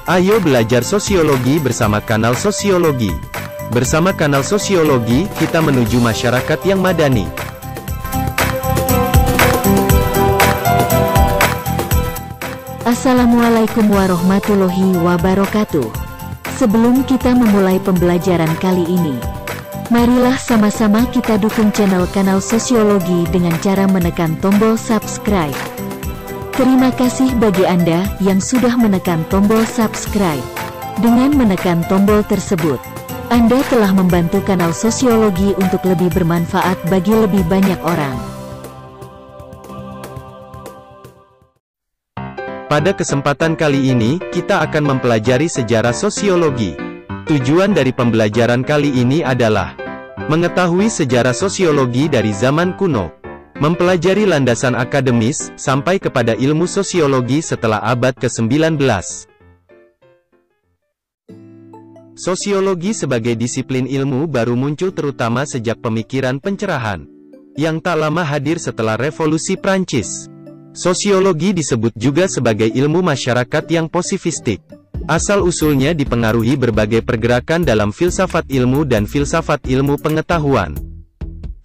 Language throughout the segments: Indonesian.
Ayo belajar sosiologi bersama kanal Sosiologi. Bersama kanal Sosiologi, kita menuju masyarakat yang madani. Assalamualaikum warahmatullahi wabarakatuh. Sebelum kita memulai pembelajaran kali ini, marilah sama-sama kita dukung channel kanal Sosiologi dengan cara menekan tombol subscribe. Terima kasih bagi Anda yang sudah menekan tombol subscribe. Dengan menekan tombol tersebut, Anda telah membantu kanal Sosiologi untuk lebih bermanfaat bagi lebih banyak orang. Pada kesempatan kali ini, kita akan mempelajari sejarah sosiologi. Tujuan dari pembelajaran kali ini adalah mengetahui sejarah sosiologi dari zaman kuno, mempelajari landasan akademis, sampai kepada ilmu sosiologi setelah abad ke-19. Sosiologi sebagai disiplin ilmu baru muncul terutama sejak pemikiran pencerahan, yang tak lama hadir setelah Revolusi Prancis. Sosiologi disebut juga sebagai ilmu masyarakat yang posifistik. Asal-usulnya dipengaruhi berbagai pergerakan dalam filsafat ilmu dan filsafat ilmu pengetahuan.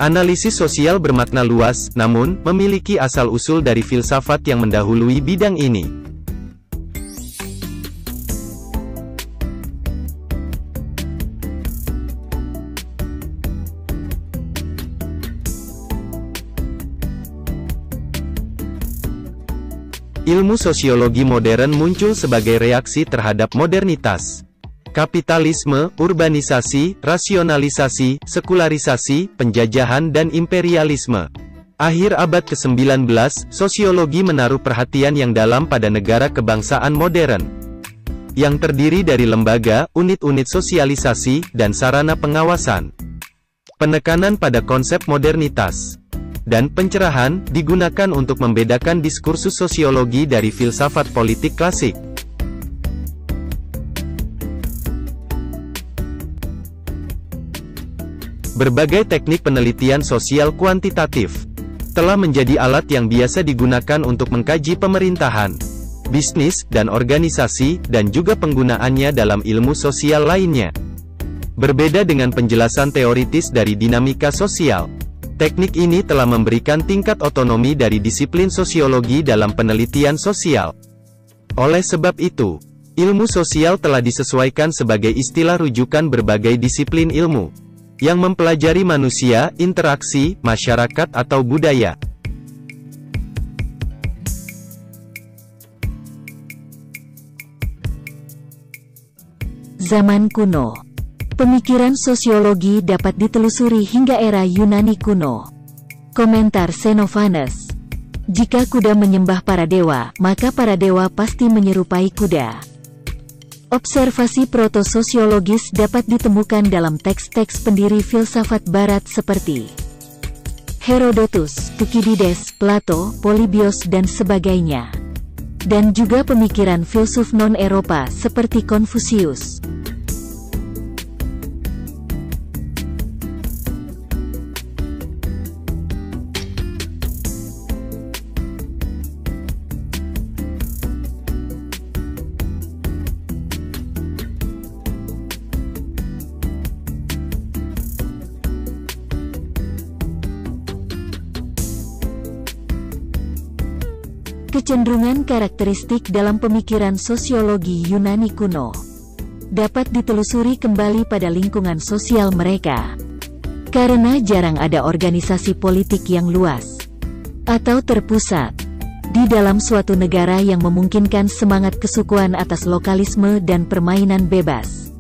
Analisis sosial bermakna luas, namun, memiliki asal-usul dari filsafat yang mendahului bidang ini. Ilmu sosiologi modern muncul sebagai reaksi terhadap modernitas. Kapitalisme, urbanisasi, rasionalisasi, sekularisasi, penjajahan dan imperialisme. Akhir abad ke-19, sosiologi menaruh perhatian yang dalam pada negara kebangsaan modern, yang terdiri dari lembaga, unit-unit sosialisasi, dan sarana pengawasan. Penekanan pada konsep modernitas dan pencerahan digunakan untuk membedakan diskursus sosiologi dari filsafat politik klasik. Berbagai teknik penelitian sosial kuantitatif telah menjadi alat yang biasa digunakan untuk mengkaji pemerintahan, bisnis, dan organisasi, dan juga penggunaannya dalam ilmu sosial lainnya. Berbeda dengan penjelasan teoritis dari dinamika sosial, teknik ini telah memberikan tingkat otonomi dari disiplin sosiologi dalam penelitian sosial. Oleh sebab itu, ilmu sosial telah disesuaikan sebagai istilah rujukan berbagai disiplin ilmu yang mempelajari manusia, interaksi, masyarakat atau budaya. Zaman kuno. Pemikiran sosiologi dapat ditelusuri hingga era Yunani kuno. Komentar Xenophanes. Jika kuda menyembah para dewa, maka para dewa pasti menyerupai kuda. Observasi proto-sosiologis dapat ditemukan dalam teks-teks pendiri filsafat barat seperti Herodotus, Thukydides, Plato, Polybios dan sebagainya. Dan juga pemikiran filsuf non-Eropa seperti Konfusius. Kecenderungan karakteristik dalam pemikiran sosiologi Yunani kuno dapat ditelusuri kembali pada lingkungan sosial mereka. Karena jarang ada organisasi politik yang luas atau terpusat di dalam suatu negara yang memungkinkan semangat kesukuan atas lokalisme dan permainan bebas.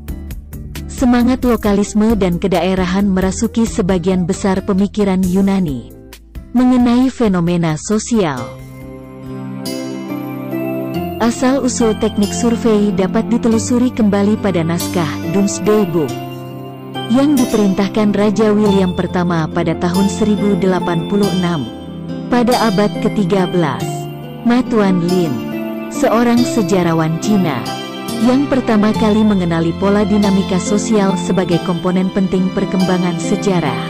Semangat lokalisme dan kedaerahan merasuki sebagian besar pemikiran Yunani mengenai fenomena sosial. Asal-usul teknik survei dapat ditelusuri kembali pada naskah Domesday Book yang diperintahkan Raja William pertama pada tahun 1086 pada abad ke-13. Ma Tuanlin, seorang sejarawan Cina yang pertama kali mengenali pola dinamika sosial sebagai komponen penting perkembangan sejarah.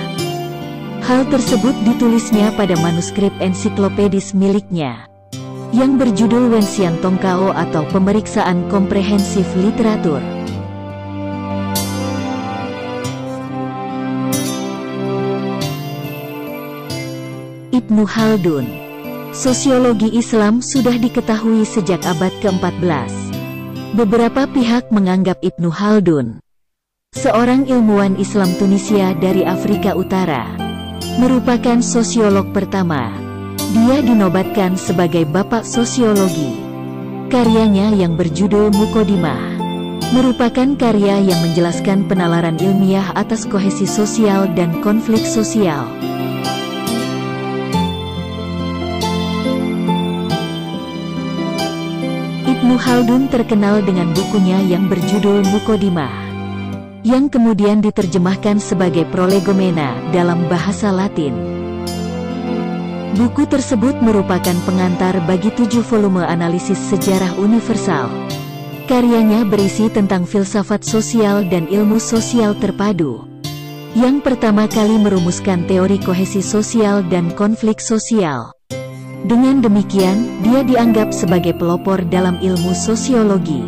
Hal tersebut ditulisnya pada manuskrip ensiklopedis miliknya. yang berjudul Wenxian Tongkao atau Pemeriksaan Komprehensif Literatur. Ibnu Khaldun. Sosiologi Islam sudah diketahui sejak abad ke-14. Beberapa pihak menganggap Ibnu Khaldun, seorang ilmuwan Islam Tunisia dari Afrika Utara, merupakan sosiolog pertama. Dia dinobatkan sebagai Bapak Sosiologi. Karyanya yang berjudul Muqaddimah merupakan karya yang menjelaskan penalaran ilmiah atas kohesi sosial dan konflik sosial. Ibnu Khaldun terkenal dengan bukunya yang berjudul Muqaddimah, yang kemudian diterjemahkan sebagai Prolegomena dalam bahasa Latin. Buku tersebut merupakan pengantar bagi 7 volume analisis sejarah universal. Karyanya berisi tentang filsafat sosial dan ilmu sosial terpadu, yang pertama kali merumuskan teori kohesi sosial dan konflik sosial. Dengan demikian, dia dianggap sebagai pelopor dalam ilmu sosiologi.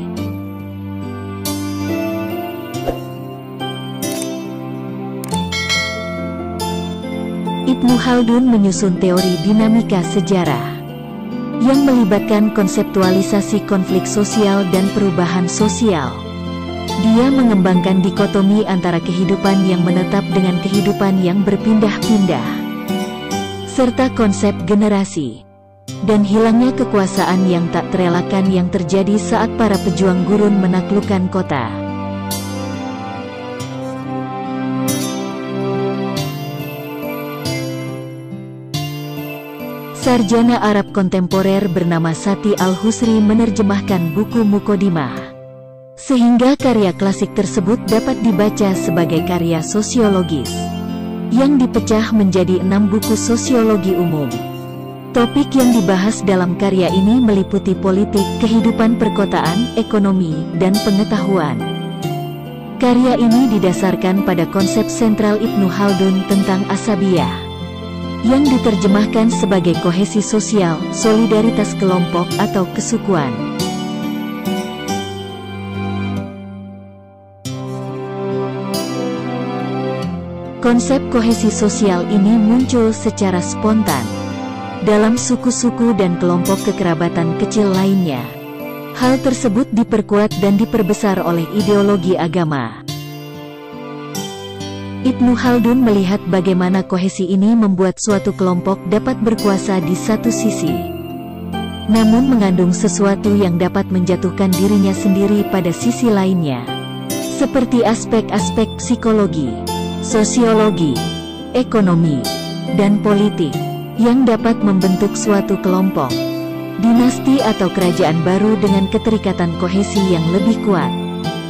Ibnu Khaldun menyusun teori dinamika sejarah yang melibatkan konseptualisasi konflik sosial dan perubahan sosial. Dia mengembangkan dikotomi antara kehidupan yang menetap dengan kehidupan yang berpindah-pindah, serta konsep generasi, dan hilangnya kekuasaan yang tak terelakkan yang terjadi saat para pejuang gurun menaklukkan kota. Sarjana Arab kontemporer bernama Sati Al-Husri menerjemahkan buku Muqaddimah, sehingga karya klasik tersebut dapat dibaca sebagai karya sosiologis, yang dipecah menjadi 6 buku sosiologi umum. Topik yang dibahas dalam karya ini meliputi politik, kehidupan perkotaan, ekonomi, dan pengetahuan. Karya ini didasarkan pada konsep sentral Ibnu Khaldun tentang asabiyah, yang diterjemahkan sebagai kohesi sosial, solidaritas kelompok atau kesukuan. Konsep kohesi sosial ini muncul secara spontan dalam suku-suku dan kelompok kekerabatan kecil lainnya. Hal tersebut diperkuat dan diperbesar oleh ideologi agama. Ibnu Khaldun melihat bagaimana kohesi ini membuat suatu kelompok dapat berkuasa di satu sisi, namun mengandung sesuatu yang dapat menjatuhkan dirinya sendiri pada sisi lainnya, seperti aspek-aspek psikologi, sosiologi, ekonomi, dan politik, yang dapat membentuk suatu kelompok, dinasti atau kerajaan baru dengan keterikatan kohesi yang lebih kuat,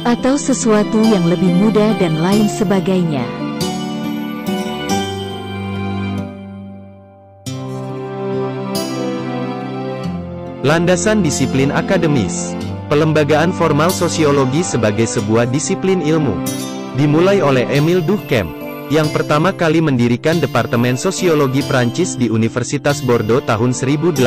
atau sesuatu yang lebih mudah dan lain sebagainya. Landasan disiplin akademis. Pelembagaan formal sosiologi sebagai sebuah disiplin ilmu dimulai oleh Émile Durkheim, yang pertama kali mendirikan Departemen Sosiologi Prancis di Universitas Bordeaux tahun 1895.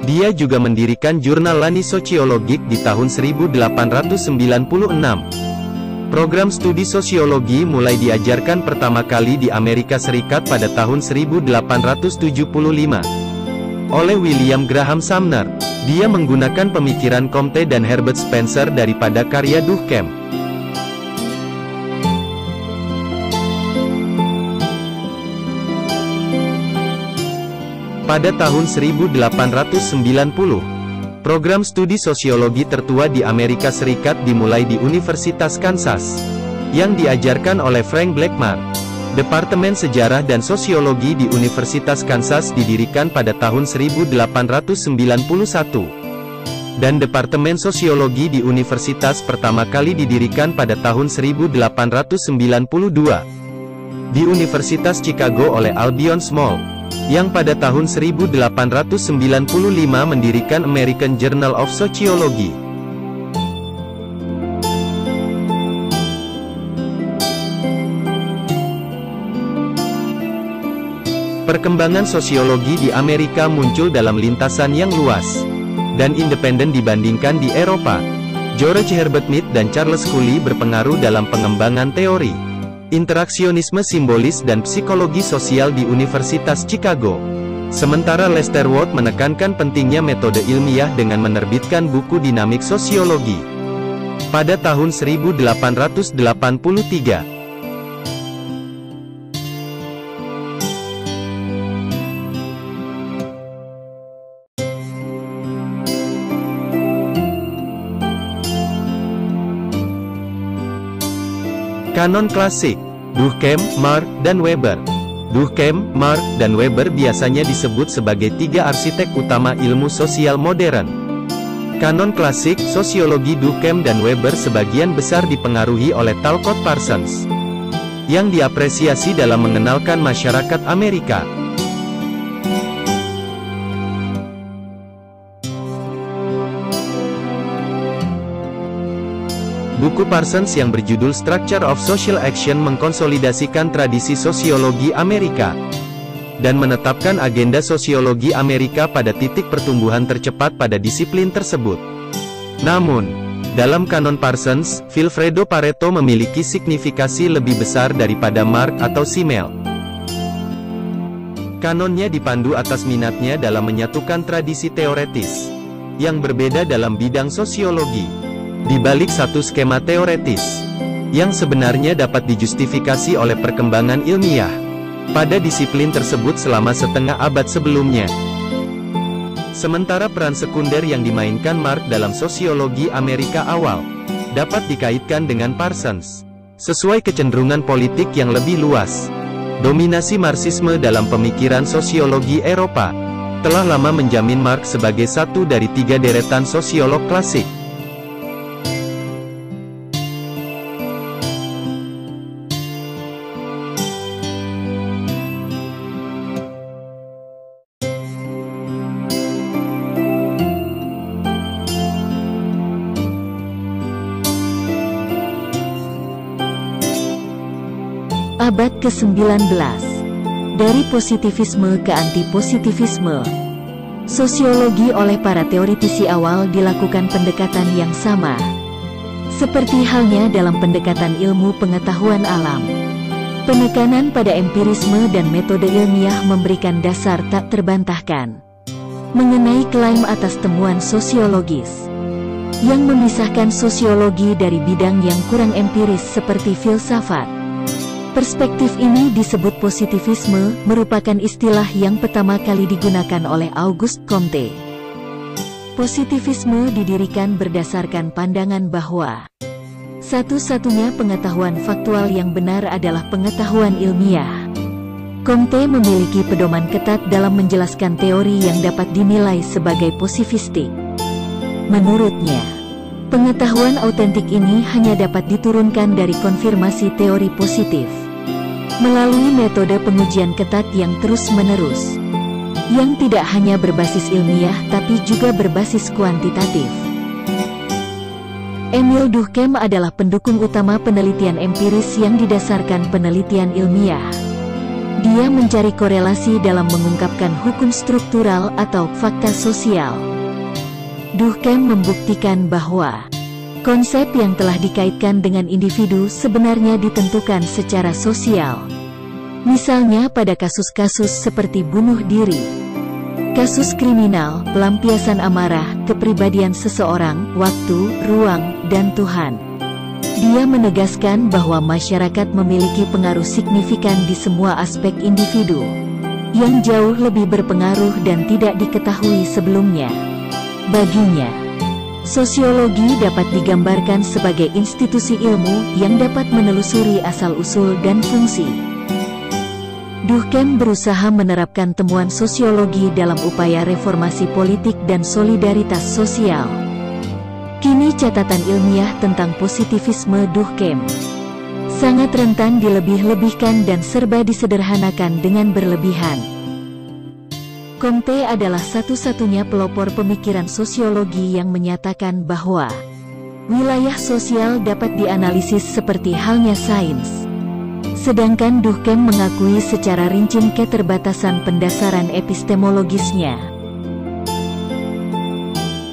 Dia juga mendirikan jurnal L'Année Sociologique di tahun 1896. Program studi sosiologi mulai diajarkan pertama kali di Amerika Serikat pada tahun 1875 oleh William Graham Sumner. Dia menggunakan pemikiran Comte dan Herbert Spencer daripada karya Durkheim. Pada tahun 1890, program studi sosiologi tertua di Amerika Serikat dimulai di Universitas Kansas, yang diajarkan oleh Frank Blackmar. Departemen Sejarah dan Sosiologi di Universitas Kansas didirikan pada tahun 1891, dan Departemen Sosiologi di Universitas pertama kali didirikan pada tahun 1892 di Universitas Chicago oleh Albion Small, yang pada tahun 1895 mendirikan American Journal of Sociology. Perkembangan sosiologi di Amerika muncul dalam lintasan yang luas dan independen dibandingkan di Eropa. George Herbert Mead dan Charles Cooley berpengaruh dalam pengembangan teori interaksionisme simbolis dan psikologi sosial di Universitas Chicago. Sementara Lester Ward menekankan pentingnya metode ilmiah dengan menerbitkan buku Dinamik Sosiologi pada tahun 1883. Kanon klasik, Durkheim, Marx, dan Weber. Durkheim, Marx, dan Weber biasanya disebut sebagai tiga arsitek utama ilmu sosial modern. Kanon klasik, sosiologi Durkheim dan Weber sebagian besar dipengaruhi oleh Talcott Parsons, yang diapresiasi dalam mengenalkan masyarakat Amerika. Buku Parsons yang berjudul Structure of Social Action mengkonsolidasikan tradisi sosiologi Amerika dan menetapkan agenda sosiologi Amerika pada titik pertumbuhan tercepat pada disiplin tersebut. Namun, dalam kanon Parsons, Vilfredo Pareto memiliki signifikasi lebih besar daripada Marx atau Simmel. Kanonnya dipandu atas minatnya dalam menyatukan tradisi teoretis yang berbeda dalam bidang sosiologi di balik satu skema teoretis yang sebenarnya dapat dijustifikasi oleh perkembangan ilmiah pada disiplin tersebut selama setengah abad sebelumnya. Sementara peran sekunder yang dimainkan Marx dalam sosiologi Amerika awal dapat dikaitkan dengan Parsons sesuai kecenderungan politik yang lebih luas. Dominasi Marxisme dalam pemikiran sosiologi Eropa telah lama menjamin Marx sebagai satu dari tiga deretan sosiolog klasik. Abad ke-19. Dari positivisme ke anti-positivisme. Sosiologi oleh para teoritisi awal dilakukan pendekatan yang sama. Seperti halnya dalam pendekatan ilmu pengetahuan alam. Penekanan pada empirisme dan metode ilmiah memberikan dasar tak terbantahkan mengenai klaim atas temuan sosiologis yang memisahkan sosiologi dari bidang yang kurang empiris seperti filsafat. Perspektif ini disebut positivisme, merupakan istilah yang pertama kali digunakan oleh Auguste Comte. Positivisme didirikan berdasarkan pandangan bahwa satu-satunya pengetahuan faktual yang benar adalah pengetahuan ilmiah. Comte memiliki pedoman ketat dalam menjelaskan teori yang dapat dinilai sebagai positivistik. Menurutnya, pengetahuan autentik ini hanya dapat diturunkan dari konfirmasi teori positif melalui metode pengujian ketat yang terus-menerus, yang tidak hanya berbasis ilmiah tapi juga berbasis kuantitatif. Emile Durkheim adalah pendukung utama penelitian empiris yang didasarkan penelitian ilmiah. Dia mencari korelasi dalam mengungkapkan hukum struktural atau fakta sosial. Durkheim membuktikan bahwa konsep yang telah dikaitkan dengan individu sebenarnya ditentukan secara sosial. Misalnya pada kasus-kasus seperti bunuh diri, kasus kriminal, pelampiasan amarah, kepribadian seseorang, waktu, ruang, dan Tuhan. Dia menegaskan bahwa masyarakat memiliki pengaruh signifikan di semua aspek individu, yang jauh lebih berpengaruh dan tidak diketahui sebelumnya. Baginya, sosiologi dapat digambarkan sebagai institusi ilmu yang dapat menelusuri asal-usul dan fungsi. Durkheim berusaha menerapkan temuan sosiologi dalam upaya reformasi politik dan solidaritas sosial. Kini catatan ilmiah tentang positivisme Durkheim sangat rentan dilebih-lebihkan dan serba disederhanakan dengan berlebihan. Comte adalah satu-satunya pelopor pemikiran sosiologi yang menyatakan bahwa wilayah sosial dapat dianalisis seperti halnya sains. Sedangkan Durkheim mengakui secara rinci keterbatasan pendasaran epistemologisnya.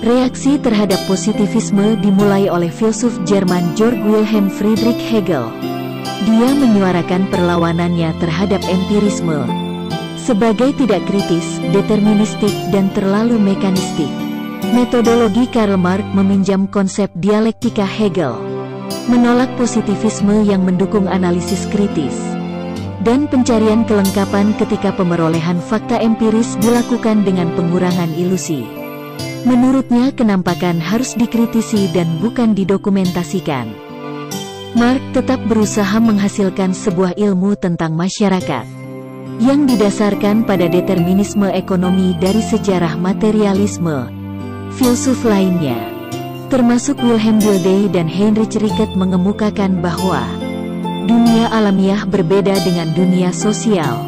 Reaksi terhadap positivisme dimulai oleh filsuf Jerman Georg Wilhelm Friedrich Hegel. Dia menyuarakan perlawanannya terhadap empirisme sebagai tidak kritis, deterministik, dan terlalu mekanistik. Metodologi Karl Marx meminjam konsep dialektika Hegel, menolak positivisme yang mendukung analisis kritis, dan pencarian kelengkapan ketika pemerolehan fakta empiris dilakukan dengan pengurangan ilusi. Menurutnya kenampakan harus dikritisi dan bukan didokumentasikan. Marx tetap berusaha menghasilkan sebuah ilmu tentang masyarakat yang didasarkan pada determinisme ekonomi dari sejarah materialisme. Filsuf lainnya, termasuk Wilhelm Dilthey dan Heinrich Rickert, mengemukakan bahwa dunia alamiah berbeda dengan dunia sosial,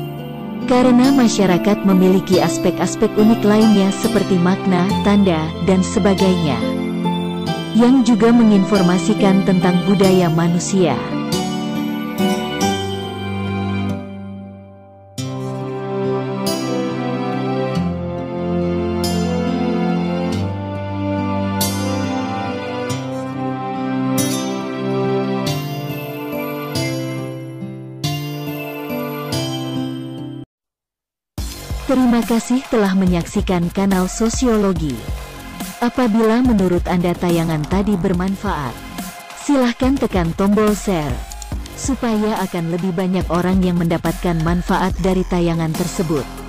karena masyarakat memiliki aspek-aspek unik lainnya seperti makna, tanda, dan sebagainya, yang juga menginformasikan tentang budaya manusia. Terima kasih telah menyaksikan kanal Sosiologi. Apabila menurut Anda tayangan tadi bermanfaat, silahkan tekan tombol share, supaya akan lebih banyak orang yang mendapatkan manfaat dari tayangan tersebut.